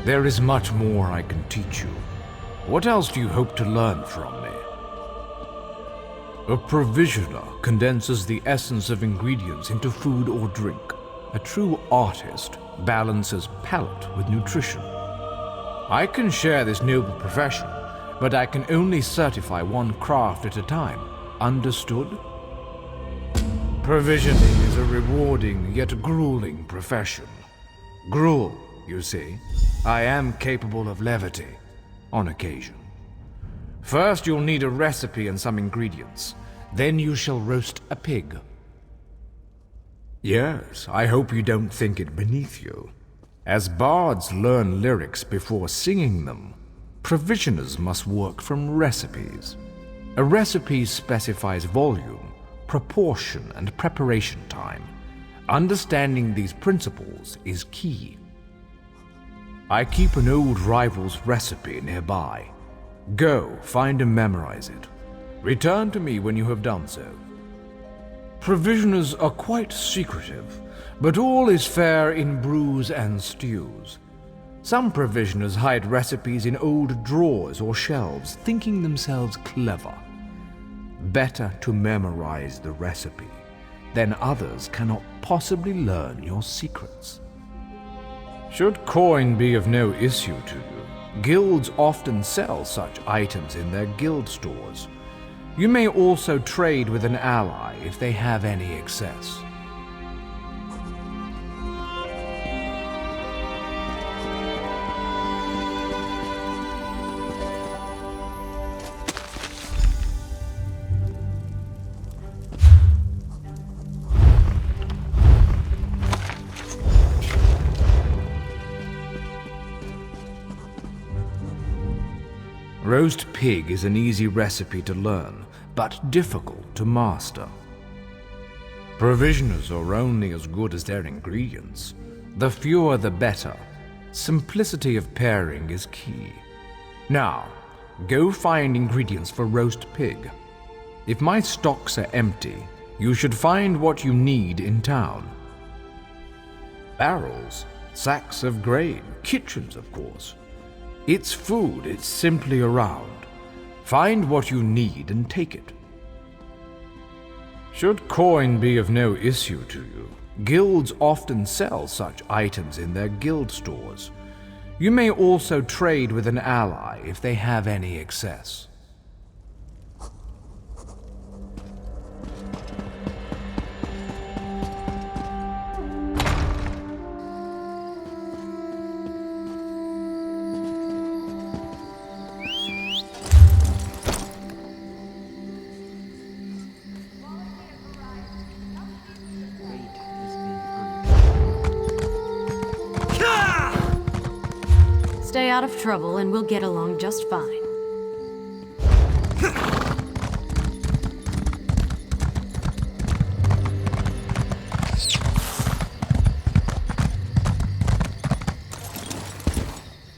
There is much more I can teach you. What else do you hope to learn from me? A provisioner condenses the essence of ingredients into food or drink. A true artist balances palate with nutrition. I can share this noble profession, but I can only certify one craft at a time. Understood? Provisioning is a rewarding yet grueling profession. Gruel, you see. I am capable of levity, on occasion. First, you'll need a recipe and some ingredients. Then you shall roast a pig. Yes, I hope you don't think it beneath you. As bards learn lyrics before singing them, provisioners must work from recipes. A recipe specifies volume, proportion, and preparation time. Understanding these principles is key. I keep an old rival's recipe nearby. Go, find and memorize it. Return to me when you have done so. Provisioners are quite secretive, but all is fair in brews and stews. Some provisioners hide recipes in old drawers or shelves, thinking themselves clever. Better to memorize the recipe, then others cannot possibly learn your secrets. Should coin be of no issue to you, guilds often sell such items in their guild stores. You may also trade with an ally if they have any excess. Roast pig is an easy recipe to learn, but difficult to master. Provisioners are only as good as their ingredients. The fewer the better. Simplicity of pairing is key. Now, go find ingredients for roast pig. If my stocks are empty, you should find what you need in town. Barrels, sacks of grain, kitchens, of course. It's food, it's simply around. Find what you need and take it. Should coin be of no issue to you, guilds often sell such items in their guild stores. You may also trade with an ally if they have any excess. Stay out of trouble and we'll get along just fine.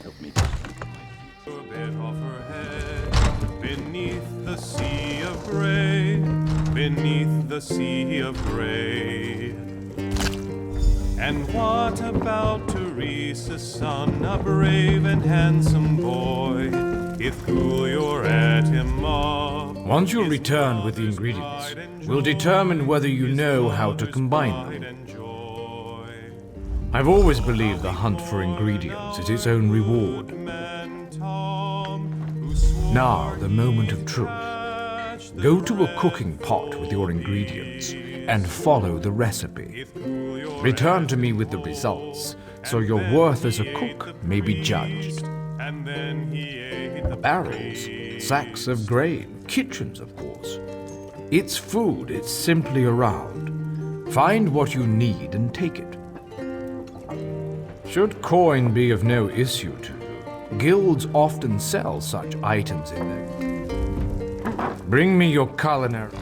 Help me. A bit off her head, beneath the sea of gray, beneath the sea of gray. And what about Teresa's son, a brave and handsome boy? If cool you're at him up. Once you return with the ingredients, we'll determine whether you know how to combine them. I've always believed the hunt for ingredients is its own reward. Now, the moment of truth. Go to a cooking pot with your ingredients and follow the recipe. Return to me with the results, so your worth as a cook may be judged. Barrels, sacks of grain, kitchens, of course. It's food, it's simply around. Find what you need and take it. Should coin be of no issue to you, guilds often sell such items in there. Bring me your culinary.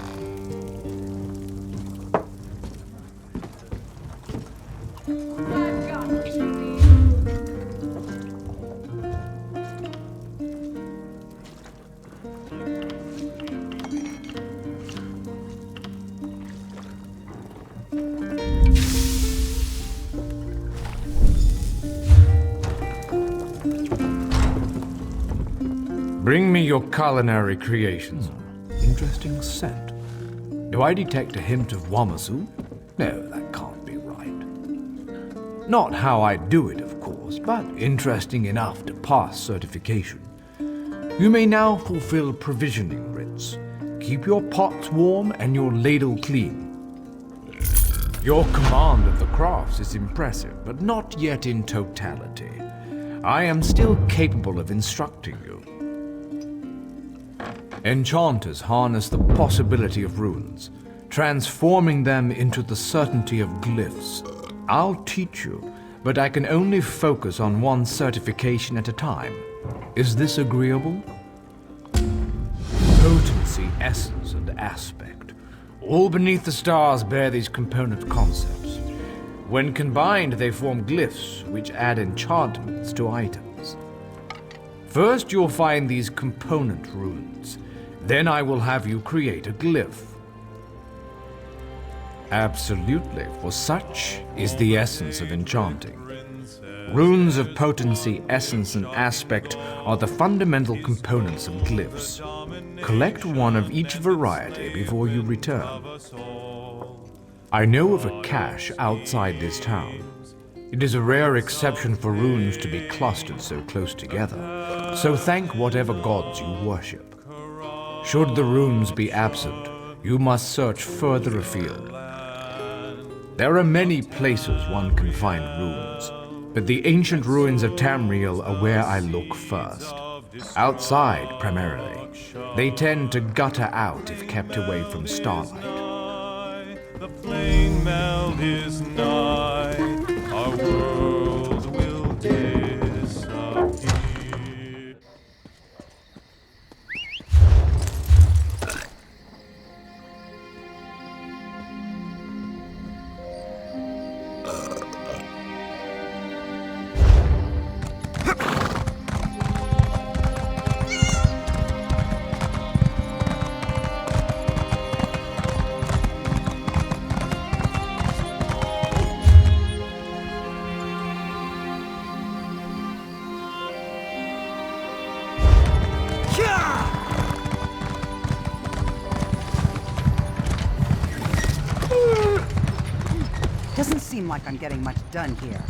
Bring me your culinary creations. Interesting scent. Do I detect a hint of Wamasu? No, that can't be right. Not how I do it, of course, but interesting enough to pass certification. You may now fulfill provisioning writs. Keep your pots warm and your ladle clean. Your command of the crafts is impressive, but not yet in totality. I am still capable of instructing you. Enchanters harness the possibility of runes, transforming them into the certainty of glyphs. I'll teach you, but I can only focus on one certification at a time. Is this agreeable? Potency, essence, and aspect. All beneath the stars bear these component concepts. When combined, they form glyphs, which add enchantments to items. First, you'll find these component runes. Then I will have you create a glyph. Absolutely, for such is the essence of enchanting. Runes of potency, essence, and aspect are the fundamental components of glyphs. Collect one of each variety before you return. I know of a cache outside this town. It is a rare exception for runes to be clustered so close together, so thank whatever gods you worship. Should the runes be absent, you must search further afield. There are many places one can find runes, but the ancient ruins of Tamriel are where I look first. Outside, primarily. They tend to gutter out if kept away from starlight. The flame meld is nigh, our world will disappear. Doesn't seem like I'm getting much done here.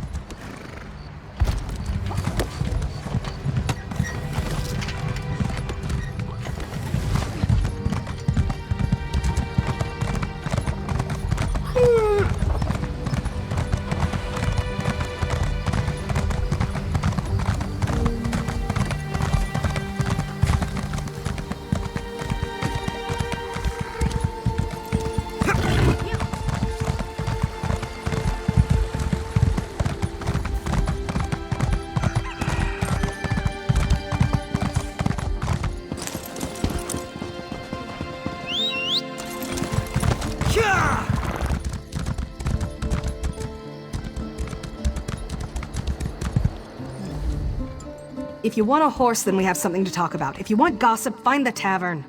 If you want a horse, then we have something to talk about. If you want gossip, find the tavern.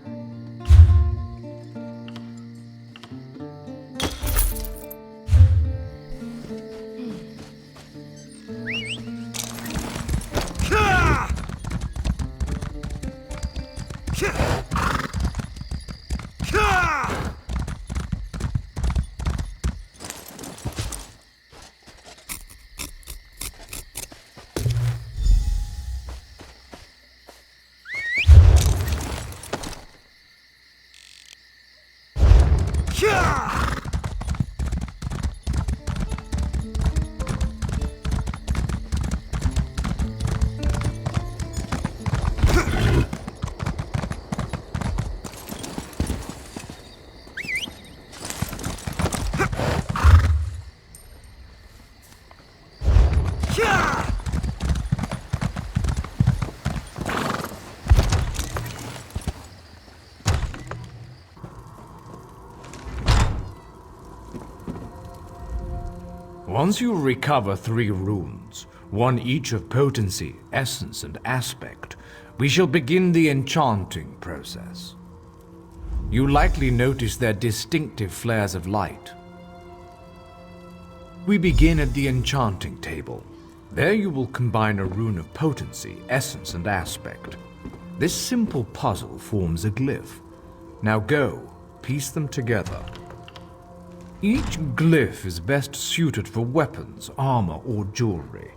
Once you recover 3 runes, one each of potency, essence, and aspect, we shall begin the enchanting process. You likely notice their distinctive flares of light. We begin at the enchanting table. There you will combine a rune of potency, essence, and aspect. This simple puzzle forms a glyph. Now go, piece them together. Each glyph is best suited for weapons, armor, or jewelry.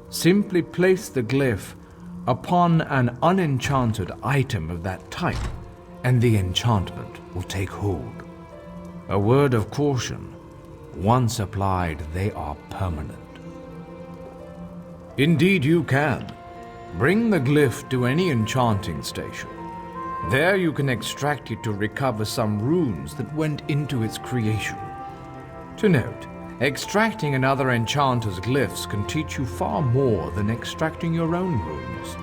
Simply place the glyph upon an unenchanted item of that type, and the enchantment will take hold. A word of caution: once applied, they are permanent. Indeed you can. Bring the glyph to any enchanting station. There you can extract it to recover some runes that went into its creation. To note, extracting another enchanter's glyphs can teach you far more than extracting your own runes.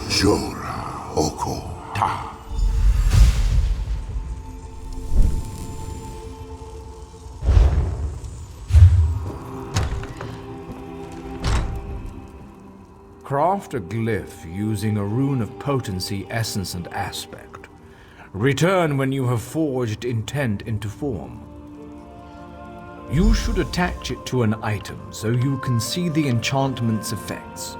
Jora Oko Ta. Craft a glyph using a rune of potency, essence, and aspect. Return when you have forged intent into form. You should attach it to an item so you can see the enchantment's effects.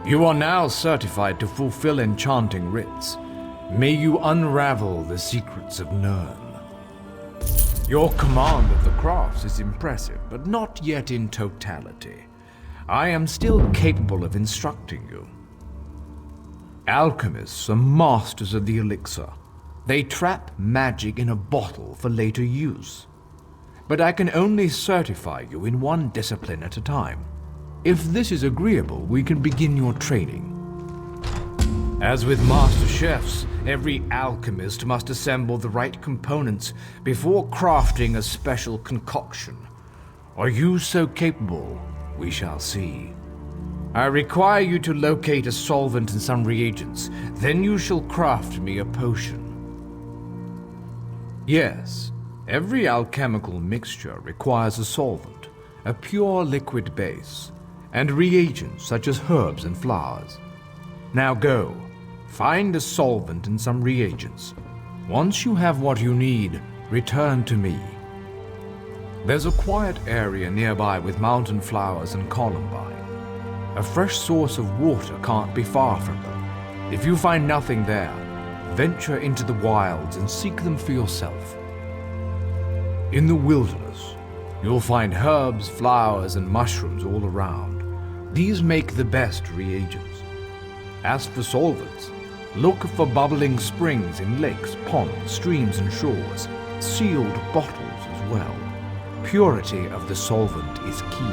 You are now certified to fulfill enchanting rites. May you unravel the secrets of Nirn. Your command of the crafts is impressive, but not yet in totality. I am still capable of instructing you. Alchemists are masters of the elixir. They trap magic in a bottle for later use. But I can only certify you in one discipline at a time. If this is agreeable, we can begin your training. As with master chefs, every alchemist must assemble the right components before crafting a special concoction. Are you so capable? We shall see. I require you to locate a solvent and some reagents. Then you shall craft me a potion. Yes, every alchemical mixture requires a solvent, a pure liquid base, and reagents such as herbs and flowers. Now go, find a solvent and some reagents. Once you have what you need, return to me. There's a quiet area nearby with mountain flowers and columbine. A fresh source of water can't be far from them. If you find nothing there, venture into the wilds and seek them for yourself. In the wilderness, you'll find herbs, flowers, and mushrooms all around. These make the best reagents. As for solvents, look for bubbling springs in lakes, ponds, streams, and shores, sealed bottles as well. Purity of the solvent is key.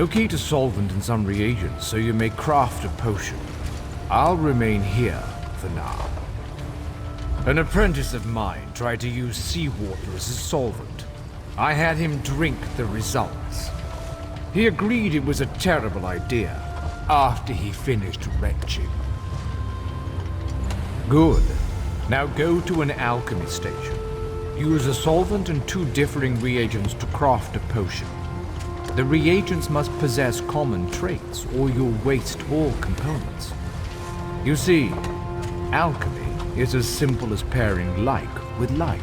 Locate a solvent and some reagents so you may craft a potion. I'll remain here for now. An apprentice of mine tried to use seawater as a solvent. I had him drink the results. He agreed it was a terrible idea after he finished retching. Good. Now go to an alchemy station. Use a solvent and 2 differing reagents to craft a potion. The reagents must possess common traits, or you'll waste all components. You see, alchemy is as simple as pairing like with like.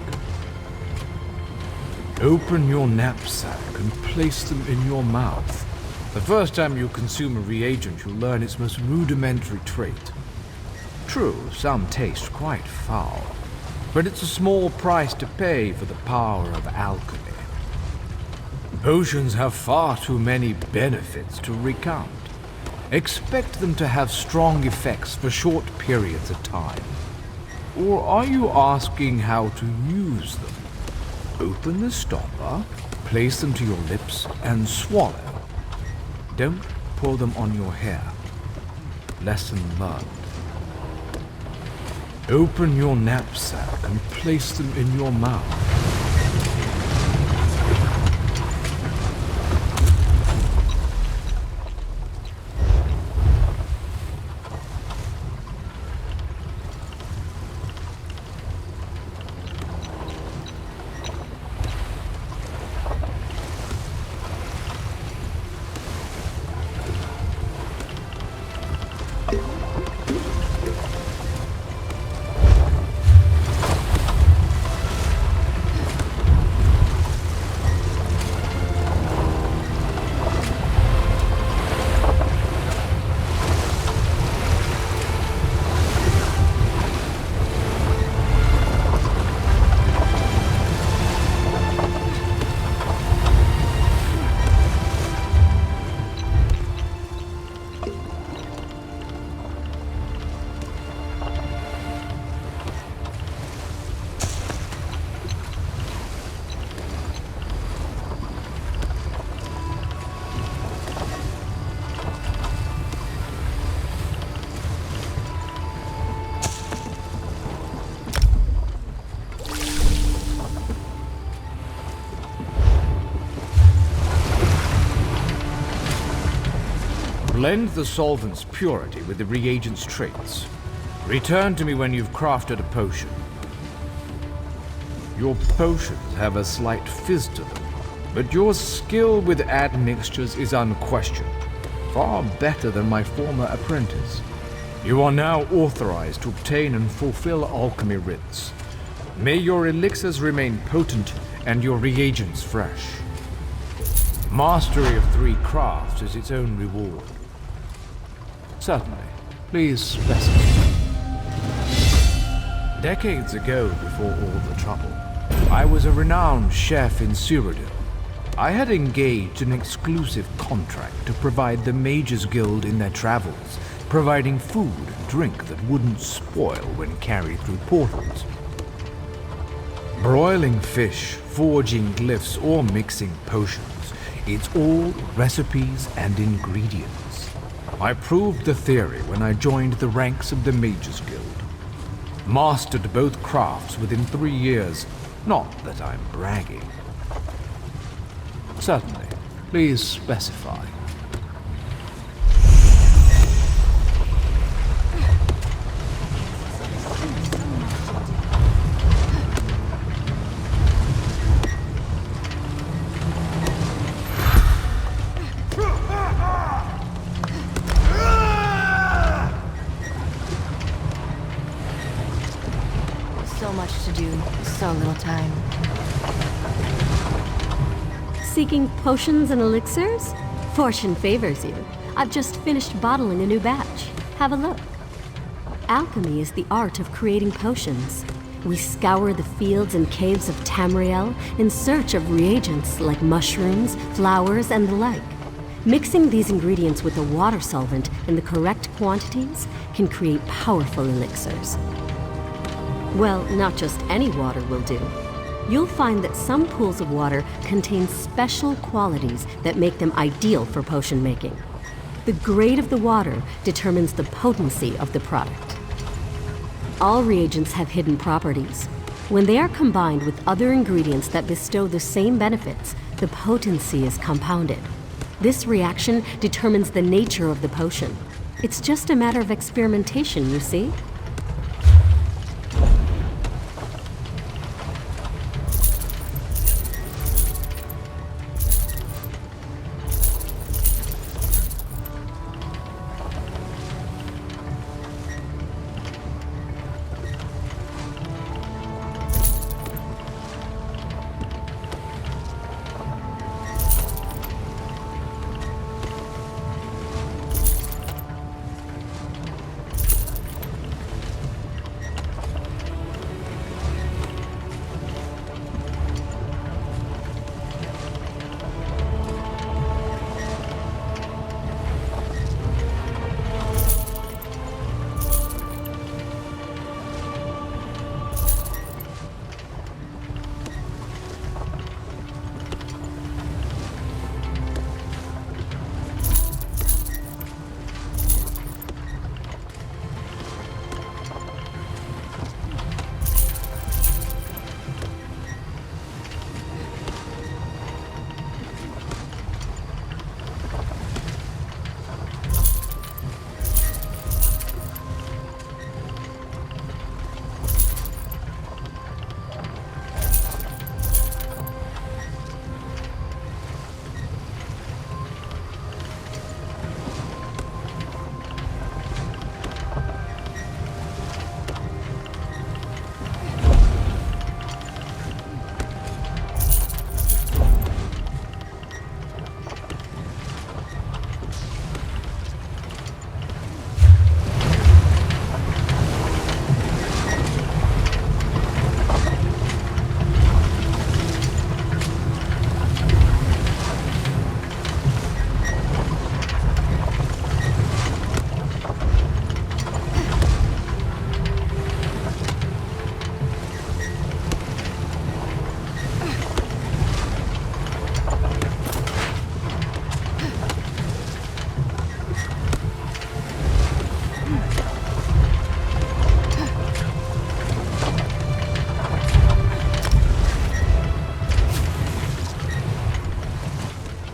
Open your knapsack and place them in your mouth. The first time you consume a reagent, you'll learn its most rudimentary trait. True, some taste quite foul, but it's a small price to pay for the power of alchemy. Potions have far too many benefits to recount. Expect them to have strong effects for short periods of time. Or are you asking how to use them? Open the stopper, place them to your lips, and swallow. Don't pour them on your hair. Lesson learned. Open your knapsack and place them in your mouth. Blend the solvent's purity with the reagent's traits. Return to me when you've crafted a potion. Your potions have a slight fizz to them, but your skill with admixtures is unquestioned. Far better than my former apprentice. You are now authorized to obtain and fulfill alchemy writs. May your elixirs remain potent and your reagents fresh. Mastery of 3 crafts is its own reward. Certainly. Please specify. Decades ago, before all the trouble, I was a renowned chef in Cyrodiil. I had engaged an exclusive contract to provide the Mages Guild in their travels, providing food and drink that wouldn't spoil when carried through portals. Broiling fish, forging glyphs, or mixing potions, it's all recipes and ingredients. I proved the theory when I joined the ranks of the Mages Guild. Mastered both crafts within 3 years. Not that I'm bragging. Certainly. Please specify. So much to do, so little time. Seeking potions and elixirs? Fortune favors you. I've just finished bottling a new batch. Have a look. Alchemy is the art of creating potions. We scour the fields and caves of Tamriel in search of reagents like mushrooms, flowers, and the like. Mixing these ingredients with a water solvent in the correct quantities can create powerful elixirs. Well, not just any water will do. you'll find that some pools of water contain special qualities that make them ideal for potion making. The grade of the water determines the potency of the product. All reagents have hidden properties. When they are combined with other ingredients that bestow the same benefits, the potency is compounded. This reaction determines the nature of the potion. It's just a matter of experimentation, you see?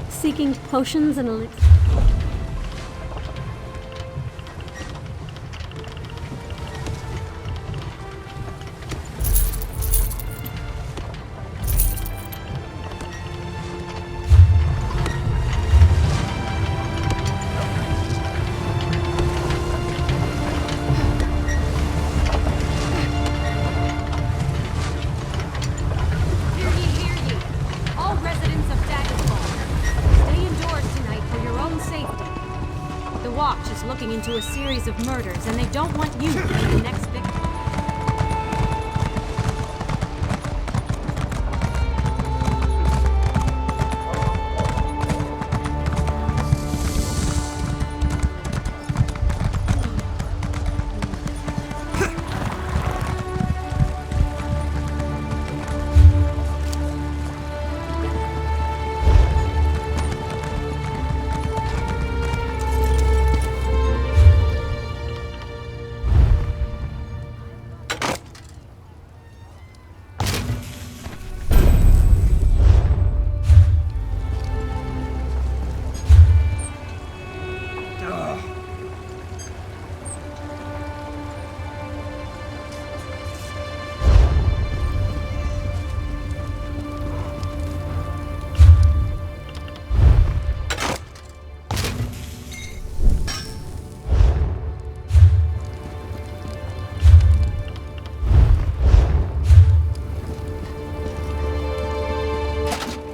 Seeking potions and elixirs. Into a series of murders, and they don't want you to be the next victim.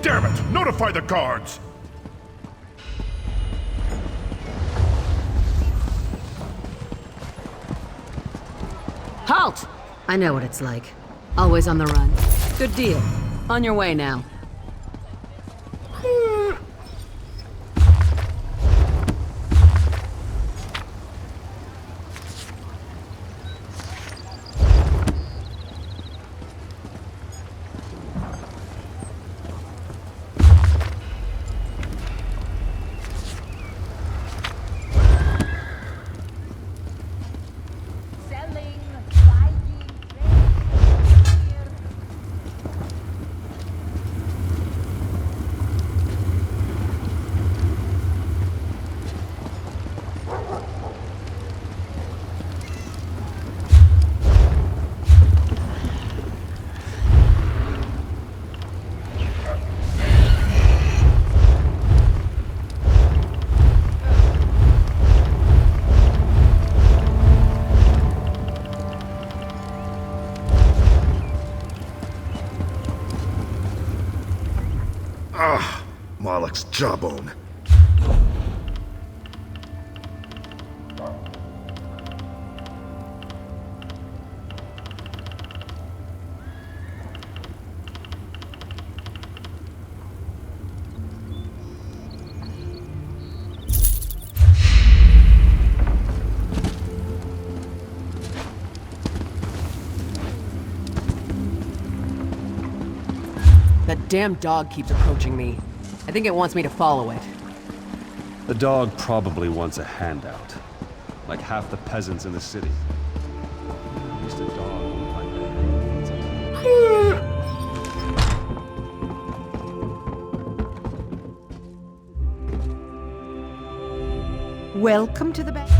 Damn it! Notify the guards! Halt! I know what it's like. Always on the run. Good deal. On your way now. Fuck's jawbone. That damn dog keeps approaching me. I think it wants me to follow it. The dog probably wants a handout. Like half the peasants in the city. At least a dog won't find a Welcome to the back.